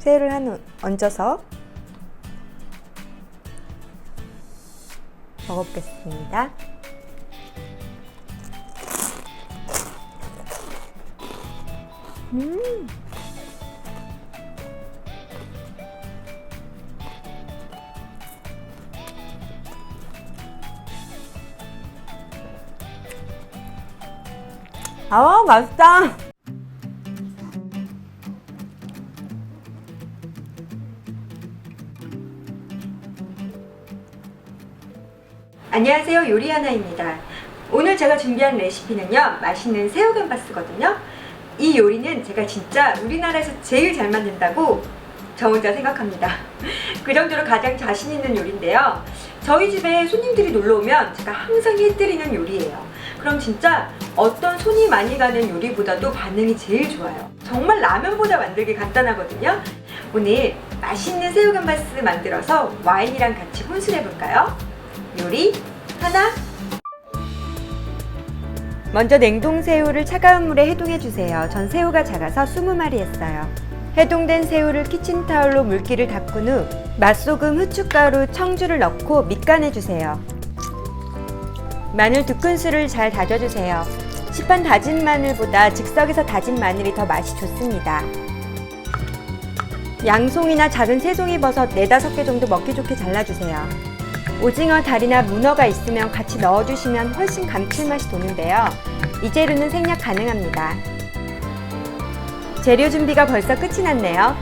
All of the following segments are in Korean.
새우를 한 얹어서 먹어보겠습니다. 아, 맛있다. 안녕하세요, 요리하나입니다. 오늘 제가 준비한 레시피는요, 맛있는 새우 감바스거든요. 이 요리는 제가 진짜 우리나라에서 제일 잘 만든다고 저 혼자 생각합니다. 그 정도로 가장 자신 있는 요리인데요. 저희 집에 손님들이 놀러 오면 제가 항상 해드리는 요리예요. 그럼 진짜 어떤 손이 많이 가는 요리보다도 반응이 제일 좋아요. 정말 라면보다 만들기 간단하거든요. 오늘 맛있는 새우 감바스 만들어서 와인이랑 같이 혼술해볼까요? 요리 하나. 먼저 냉동새우를 차가운 물에 해동해주세요. 전 새우가 작아서 20마리 했어요. 해동된 새우를 키친타올로 물기를 닦은 후 맛소금, 후춧가루, 청주를 넣고 밑간해주세요. 마늘 2큰술을 잘 다져주세요. 시판 다진 마늘보다 즉석에서 다진 마늘이 더 맛이 좋습니다. 양송이나 작은 새송이 버섯 4-5개 정도 먹기 좋게 잘라주세요. 오징어, 다리나 문어가 있으면 같이 넣어주시면 훨씬 감칠맛이 도는데요. 이 재료는 생략 가능합니다. 재료 준비가 벌써 끝이 났네요.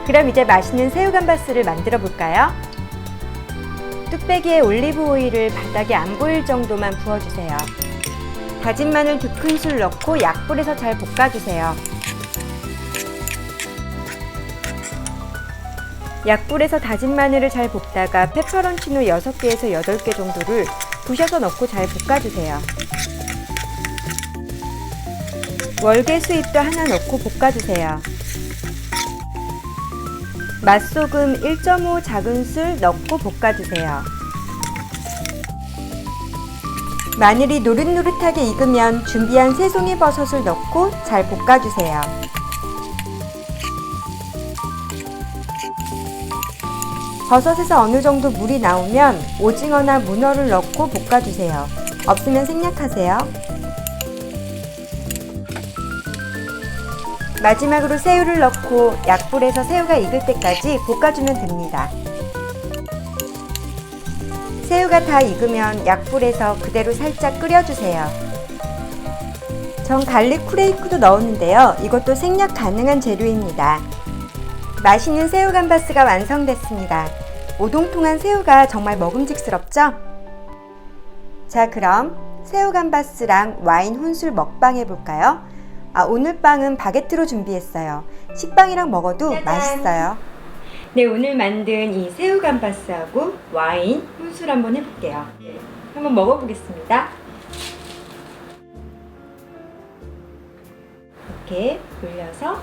그럼 이제 맛있는 새우 감바스를 만들어 볼까요? 뚝배기에 올리브 오일을 바닥에 안 보일 정도만 부어주세요. 다진 마늘 2큰술 넣고 약불에서 잘 볶아주세요. 약불에서 다진 마늘을 잘 볶다가 페퍼론치노 6개에서 8개 정도를 부셔서 넣고 잘 볶아주세요. 월계 수잎도 하나 넣고 볶아주세요. 맛소금 1.5 작은술 넣고 볶아주세요. 마늘이 노릇노릇하게 익으면 준비한 새송이 버섯을 넣고 잘 볶아주세요. 버섯에서 어느 정도 물이 나오면 오징어나 문어를 넣고 볶아주세요. 없으면 생략하세요. 마지막으로 새우를 넣고 약불에서 새우가 익을 때까지 볶아주면 됩니다. 새우가 다 익으면 약불에서 그대로 살짝 끓여주세요. 전 갈릭 쿠레이크도 넣었는데요. 이것도 생략 가능한 재료입니다. 맛있는 새우 감바스가 완성됐습니다. 오동통한 새우가 정말 먹음직스럽죠? 자, 그럼 새우 감바스랑 와인 혼술 먹방 해볼까요? 오늘 빵은 바게트로 준비했어요. 식빵이랑 먹어도 짜잔! 맛있어요. 네, 오늘 만든 이 새우 감바스하고 와인 혼술 한번 해볼게요. 한번 먹어보겠습니다. 이렇게 올려서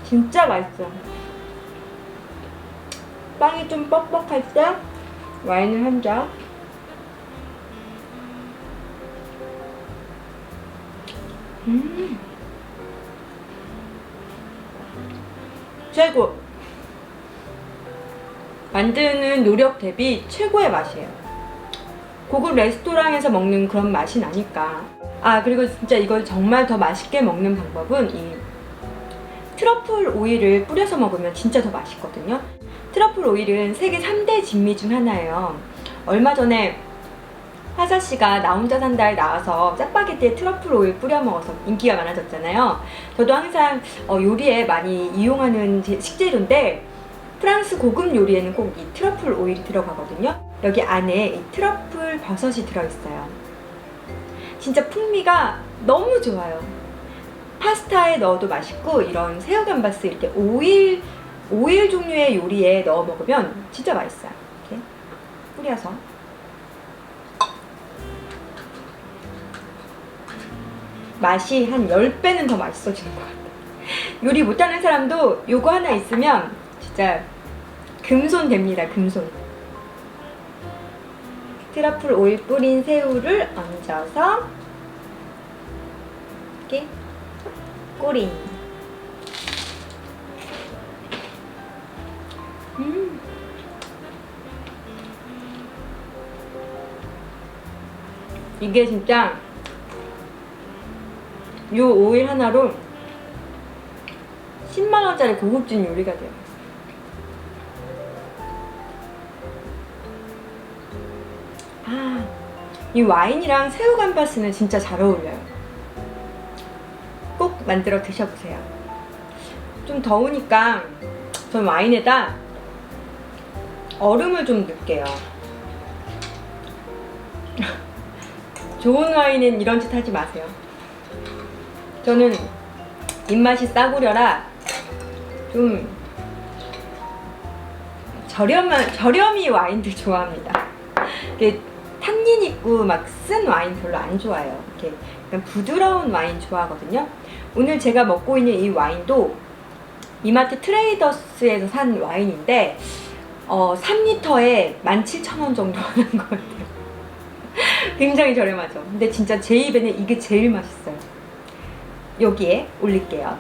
진짜 맛있어. 빵이 좀 뻑뻑할 때 와인을 한 잔. 최고. 만드는 노력 대비 최고의 맛이에요. 고급 레스토랑에서 먹는 그런 맛이 나니까. 그리고 진짜 이걸 정말 더 맛있게 먹는 방법은 이 트러플 오일을 뿌려서 먹으면 진짜 더 맛있거든요. 트러플 오일은 세계 3대 진미 중 하나예요. 얼마 전에 화사씨가 나 혼자 산다에 나와서 짜파게티에 트러플 오일 뿌려 먹어서 인기가 많아졌잖아요. 저도 항상 요리에 많이 이용하는 식재료인데 프랑스 고급 요리에는 꼭 이 트러플 오일이 들어가거든요. 여기 안에 이 트러플 버섯이 들어있어요. 진짜 풍미가 너무 좋아요. 파스타에 넣어도 맛있고 이런 새우 감바스 이렇게 오일 종류의 요리에 넣어 먹으면 진짜 맛있어요. 이렇게 뿌려서 맛이 한 10배는 더 맛있어지는 것 같아요. 요리 못하는 사람도 요거 하나 있으면 진짜 금손 됩니다. 금손. 트러플 오일 뿌린 새우를 얹어서 이렇게 꼬린. 이게 진짜 요 오일 하나로 10만원짜리 고급진 요리가 돼요. 이 와인이랑 새우 감바스는 진짜 잘 어울려요. 꼭 만들어 드셔보세요. 좀 더우니까 전 와인에다 얼음을 좀 넣을게요. 좋은 와인은 이런 짓 하지 마세요. 저는 입맛이 싸구려라 좀 저렴이 와인들 좋아합니다. 이게 탄닌 있고 막 쓴 와인 별로 안 좋아해요. 이렇게 약간 부드러운 와인 좋아하거든요. 오늘 제가 먹고 있는 이 와인도 이마트 트레이더스에서 산 와인인데 3리터에 17,000원 정도 하는 것 같아요. 굉장히 저렴하죠. 근데 진짜 제 입에는 이게 제일 맛있어요. 여기에 올릴게요.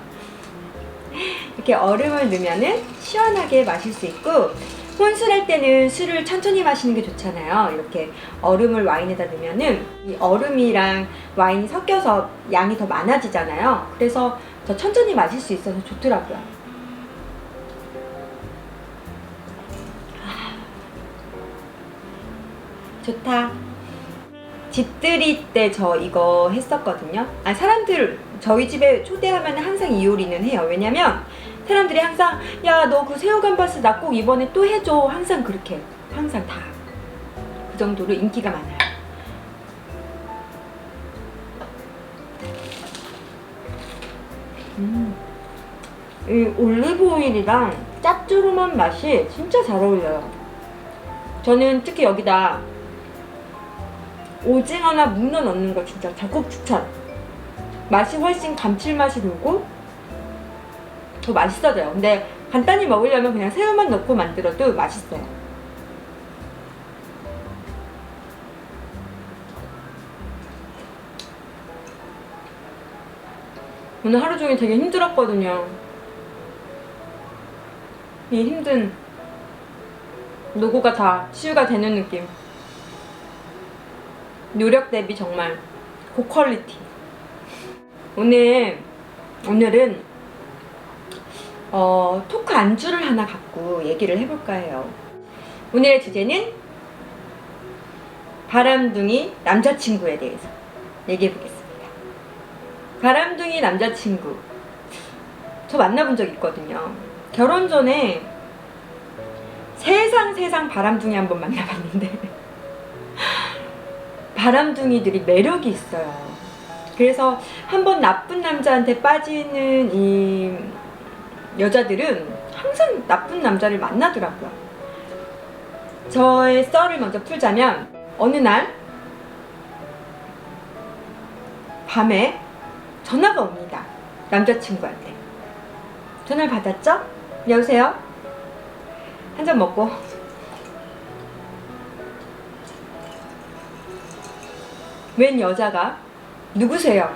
이렇게 얼음을 넣으면은 시원하게 마실 수 있고, 혼술할 때는 술을 천천히 마시는 게 좋잖아요. 이렇게 얼음을 와인에다 넣으면은 이 얼음이랑 와인이 섞여서 양이 더 많아지잖아요. 그래서 더 천천히 마실 수 있어서 좋더라고요. 좋다. 집들이 때 저 이거 했었거든요. 사람들 저희 집에 초대하면 항상 이 요리는 해요. 왜냐면 사람들이 항상 야, 너 그 새우 감바스 나 꼭 이번에 또 해줘. 항상 그렇게 해요. 항상 다. 그 정도로 인기가 많아요. 이 올리브 오일이랑 짭조름한 맛이 진짜 잘 어울려요. 저는 특히 여기다 오징어나 문어 넣는 거 진짜 적극 추천. 맛이 훨씬 감칠맛이 돌고 더 맛있어져요. 근데 간단히 먹으려면 그냥 새우만 넣고 만들어도 맛있어요. 오늘 하루 종일 되게 힘들었거든요. 이 힘든 노고가 다 치유가 되는 느낌. 노력 대비 정말 고퀄리티. 오늘은 토크 안주를 하나 갖고 얘기를 해볼까 해요. 오늘의 주제는 바람둥이 남자친구에 대해서 얘기해보겠습니다. 바람둥이 남자친구, 저 만나본 적 있거든요. 결혼 전에 세상 바람둥이 한번 만나봤는데 바람둥이들이 매력이 있어요. 그래서 한번 나쁜 남자한테 빠지는 이 여자들은 항상 나쁜 남자를 만나더라고요. 저의 썰을 먼저 풀자면, 어느 날 밤에 전화가 옵니다. 남자친구한테. 전화를 받았죠? 여보세요? 한 잔 먹고 웬 여자가 누구세요?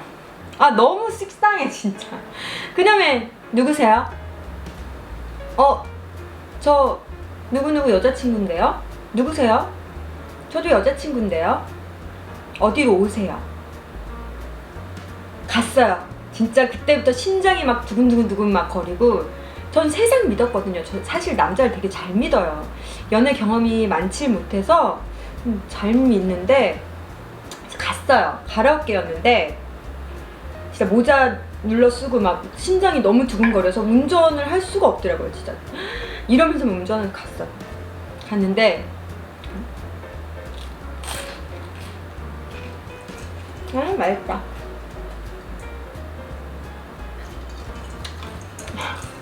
너무 식상해 진짜. 그 다음에 누구세요? 저 누구누구 여자친구인데요? 누구세요? 저도 여자친구인데요? 어디로 오세요? 갔어요. 진짜 그때부터 심장이 막 두근두근 막 거리고, 전 세상 믿었거든요. 저 사실 남자를 되게 잘 믿어요. 연애 경험이 많지 못해서 잘 믿는데 갔어요. 가라오케였는데 진짜 모자 눌러 쓰고 막 심장이 너무 두근거려서 운전을 할 수가 없더라고요. 진짜 이러면서 운전을 갔어요. 갔는데 맛있다.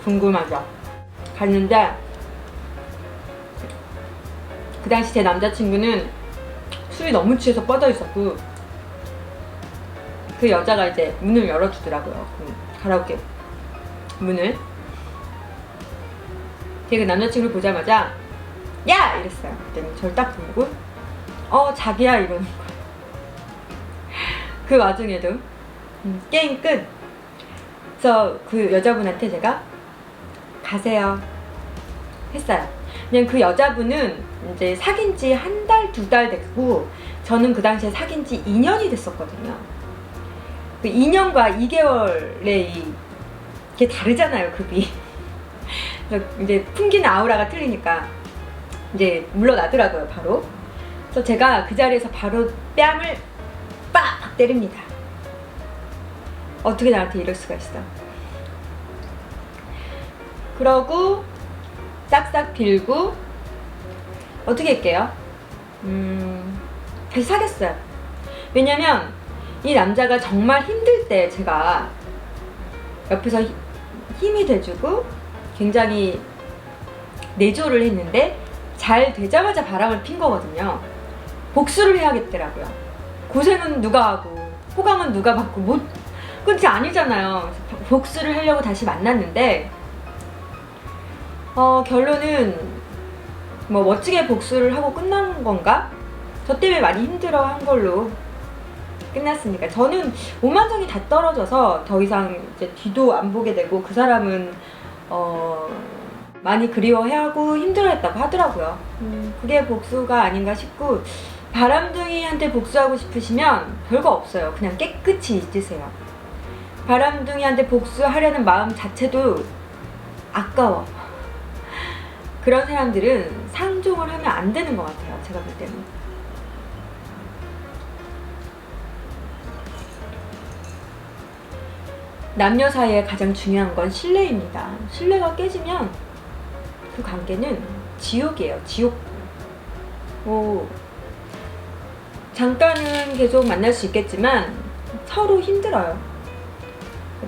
궁금하죠? 갔는데 그 당시 제 남자친구는 술이 너무 취해서 뻗어 있었고, 그 여자가 이제 문을 열어주더라고요. 가라오케 문을. 제가 그 남자친구를 보자마자 야! 이랬어요. 그랬더니 저를 딱 보고 자기야 이러는 거야. 그 와중에도 게임 끝. 그래서 그 여자분한테 제가 가세요 했어요. 그냥 그 여자분은 이제 사귄 지 한 달, 두 달 됐고 저는 그 당시에 사귄 지 2년이 됐었거든요. 그 2년과 2개월의 이게 다르잖아요, 급이. 그래서 이제 풍기는 아우라가 틀리니까 이제 물러나더라고요, 바로. 그래서 제가 그 자리에서 바로 뺨을 빡 때립니다. 어떻게 나한테 이럴 수가 있어. 그러고 싹싹 빌고 어떻게 할게요? 다시 사귀었어요. 왜냐면 이 남자가 정말 힘들 때 제가 옆에서 힘이 돼주고 굉장히 내조를 했는데 잘 되자마자 바람을 핀 거거든요. 복수를 해야겠더라고요. 고생은 누가 하고 호감은 누가 받고 뭐 그건 진짜 아니잖아요. 복수를 하려고 다시 만났는데 결론은 뭐 멋지게 복수를 하고 끝난 건가? 저 때문에 많이 힘들어한 걸로 끝났으니까. 저는 오만정이 다 떨어져서 더 이상 이제 뒤도 안 보게 되고 그 사람은 많이 그리워해하고 힘들어했다고 하더라고요. 그게 복수가 아닌가 싶고, 바람둥이한테 복수하고 싶으시면 별거 없어요. 그냥 깨끗이 잊으세요. 바람둥이한테 복수하려는 마음 자체도 아까워. 그런 사람들은 상종을 하면 안 되는 것 같아요, 제가 볼 때는. 남녀 사이에 가장 중요한 건 신뢰입니다. 신뢰가 깨지면 그 관계는 지옥이에요, 지옥. 잠깐은 계속 만날 수 있겠지만 서로 힘들어요.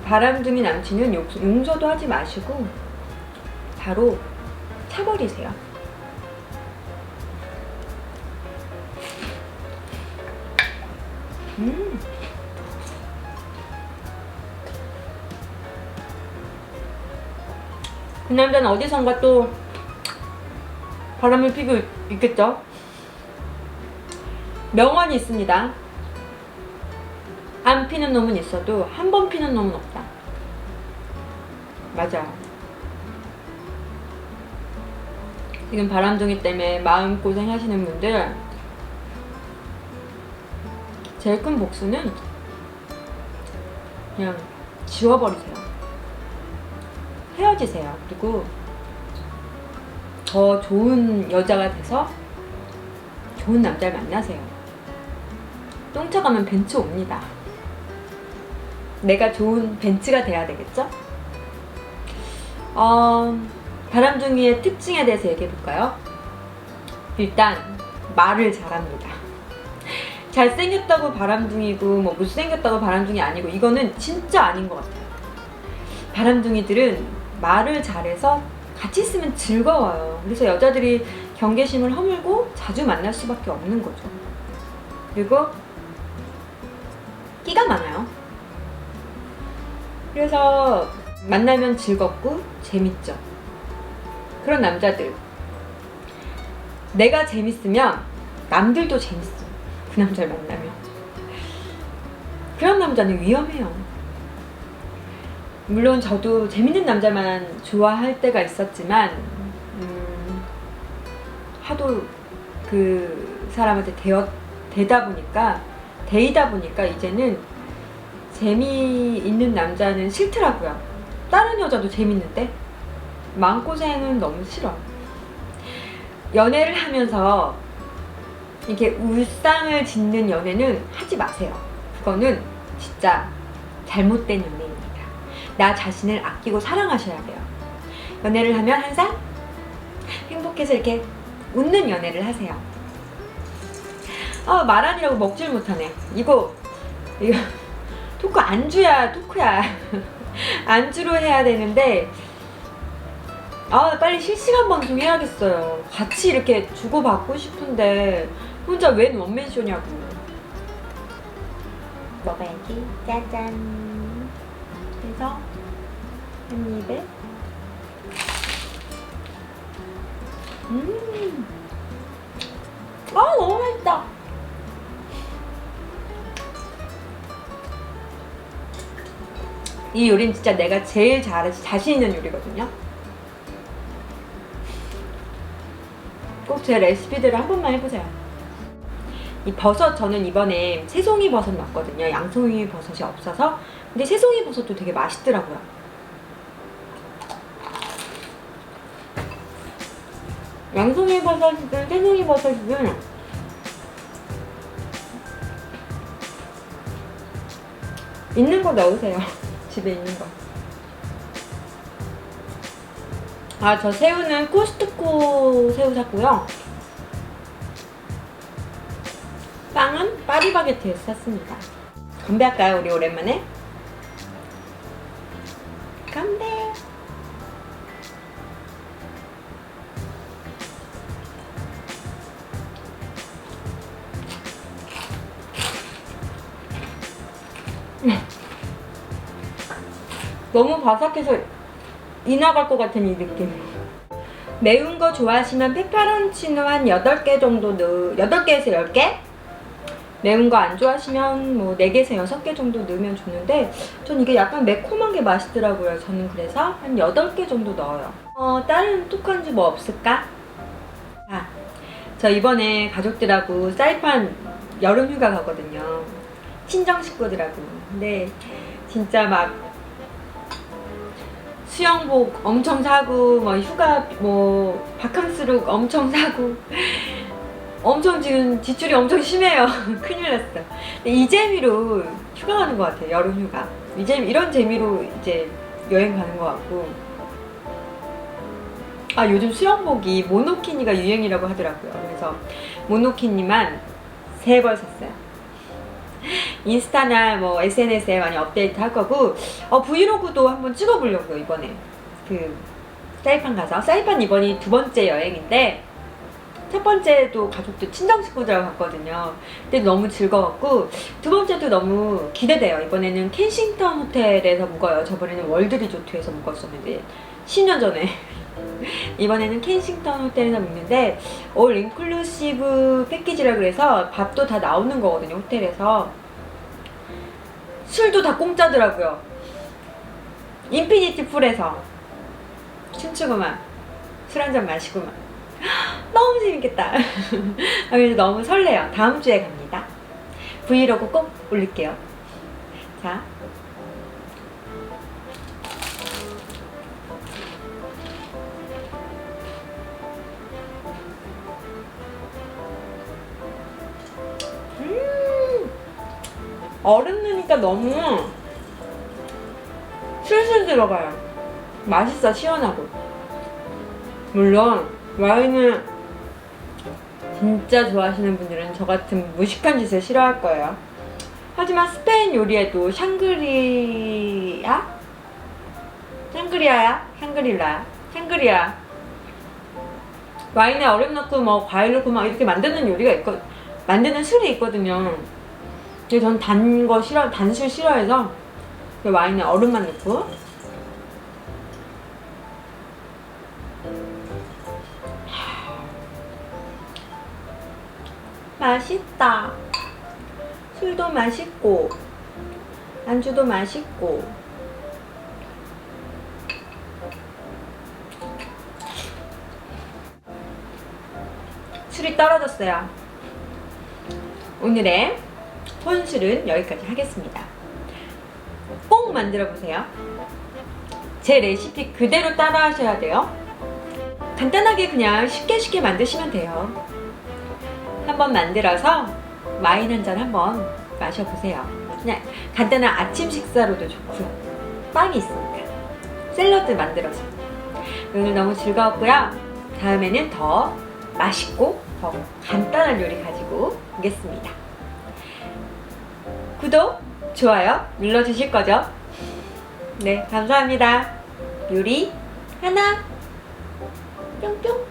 바람둥이 남친은 용서도 하지 마시고 바로 차버리세요. 그 남자는 어디선가 또 바람을 피고 있겠죠? 명언이 있습니다. 안 피는 놈은 있어도 한 번 피는 놈은 없다. 맞아. 지금 바람둥이 때문에 마음고생 하시는 분들, 제일 큰 복수는 그냥 지워버리세요. 헤어지세요. 그리고 더 좋은 여자가 돼서 좋은 남자를 만나세요. 똥차 가면 벤츠 옵니다. 내가 좋은 벤츠가 돼야 되겠죠? 바람둥이의 특징에 대해서 얘기해볼까요? 일단 말을 잘합니다. 잘생겼다고 바람둥이고 뭐 못생겼다고 바람둥이 아니고, 이거는 진짜 아닌 것 같아요. 바람둥이들은 말을 잘해서 같이 있으면 즐거워요. 그래서 여자들이 경계심을 허물고 자주 만날 수밖에 없는 거죠. 그리고 끼가 많아요. 그래서 만나면 즐겁고 재밌죠. 그런 남자들, 내가 재밌으면 남들도 재밌어. 그 남자를 만나면. 그런 남자는 위험해요. 물론 저도 재밌는 남자만 좋아할 때가 있었지만 하도 그 사람한테 데이다 보니까 이제는 재미있는 남자는 싫더라고요. 다른 여자도 재밌는데 마음고생은 너무 싫어. 연애를 하면서 이렇게 울상을 짓는 연애는 하지 마세요. 그거는 진짜 잘못된 연애입니다. 나 자신을 아끼고 사랑하셔야 돼요. 연애를 하면 항상 행복해서 이렇게 웃는 연애를 하세요. 말하느라고 먹질 못하네. 이거 토크 안주야, 토크야. 안주로 해야 되는데 빨리 실시간 방송 해야겠어요. 같이 이렇게 주고받고 싶은데 혼자 웬 원맨쇼냐고. 먹어야지. 짜잔. 그래서 한 입에 너무 맛있다. 이 요리는 진짜 내가 제일 자신 있는 요리거든요. 꼭 제 레시피대로 한 번만 해보세요. 이 버섯 저는 이번에 새송이 버섯 넣었거든요. 양송이 버섯이 없어서. 근데 새송이 버섯도 되게 맛있더라고요. 양송이 버섯이든 새송이 버섯이든 있는 거 넣으세요. 집에 있는 거. 아, 저 새우는 코스트코 새우 샀고요. 빵은 파리바게트에서 샀습니다. 건배할까요, 우리 오랜만에? 건배! 너무 바삭해서 이 나갈 것 같은 이 느낌. 매운 거 좋아하시면 페퍼론치노 한 8개 정도 8개에서 10개? 매운 거 안 좋아하시면 뭐 4개에서 6개 정도 넣으면 좋는데 전 이게 약간 매콤한 게 맛있더라고요. 저는 그래서 한 8개 정도 넣어요. 다른 톡한지 뭐 없을까? 아, 저 이번에 가족들하고 사이판 여름 휴가 가거든요. 친정 식구들하고. 근데 진짜 막 수영복 엄청 사고 뭐 휴가 뭐 바캉스룩 엄청 사고 엄청 지금 지출이 엄청 심해요. 큰일 났어. 이 재미로 휴가 가는 것 같아요. 여름 휴가. 이런 재미로 이제 여행 가는 것 같고. 아, 요즘 수영복이 모노키니가 유행이라고 하더라고요. 그래서 모노키니만 3벌 샀어요. 인스타나 뭐 SNS에 많이 업데이트 할 거고, 브이로그도 한번 찍어보려고요. 이번에 그 사이판 가서. 사이판 이번이 2번째 여행인데 첫 번째도 가족들 친정 식구들하고 갔거든요. 근데 너무 즐거웠고 2번째도 너무 기대돼요. 이번에는 켄싱턴 호텔에서 묵어요. 저번에는 월드 리조트에서 묵었었는데 10년 전에. 이번에는 켄싱턴 호텔에서 묵는데 올 인클루시브 패키지라 그래서 밥도 다 나오는 거거든요. 호텔에서. 술도 다 공짜더라고요. 인피니티 풀에서 춤추고만 술 한잔 마시고만 너무 재밌겠다. 그래서 너무 설레요. 다음 주에 갑니다. 브이로그 꼭 올릴게요. 자, 얼음 넣으니까 너무 술술 들어가요. 맛있어. 시원하고. 물론 와인을 진짜 좋아하시는 분들은 저 같은 무식한 짓을 싫어할 거예요. 하지만 스페인 요리에도 샹그리아? 샹그리아야? 샹그릴라야? 샹그리아. 와인에 얼음 넣고 뭐 과일 넣고 막 이렇게 만드는 요리가 만드는 술이 있거든요. 근데 전 단술 싫어해서 와인에 얼음만 넣고. 맛있다. 술도 맛있고 안주도 맛있고. 술이 떨어졌어요. 오늘의 혼술은 여기까지 하겠습니다. 꼭 만들어 보세요. 제 레시피 그대로 따라 하셔야 돼요. 간단하게 그냥 쉽게 만드시면 돼요. 한번 만들어서 와인 한 잔 한번 마셔보세요. 그냥 간단한 아침 식사로도 좋고요. 빵이 있으니까 샐러드 만들어서. 오늘 너무 즐거웠고요. 다음에는 더 맛있고 더 간단한 요리 가지고 오겠습니다. 구독, 좋아요 눌러주실 거죠? 네, 감사합니다. 요리 하나 뿅뿅.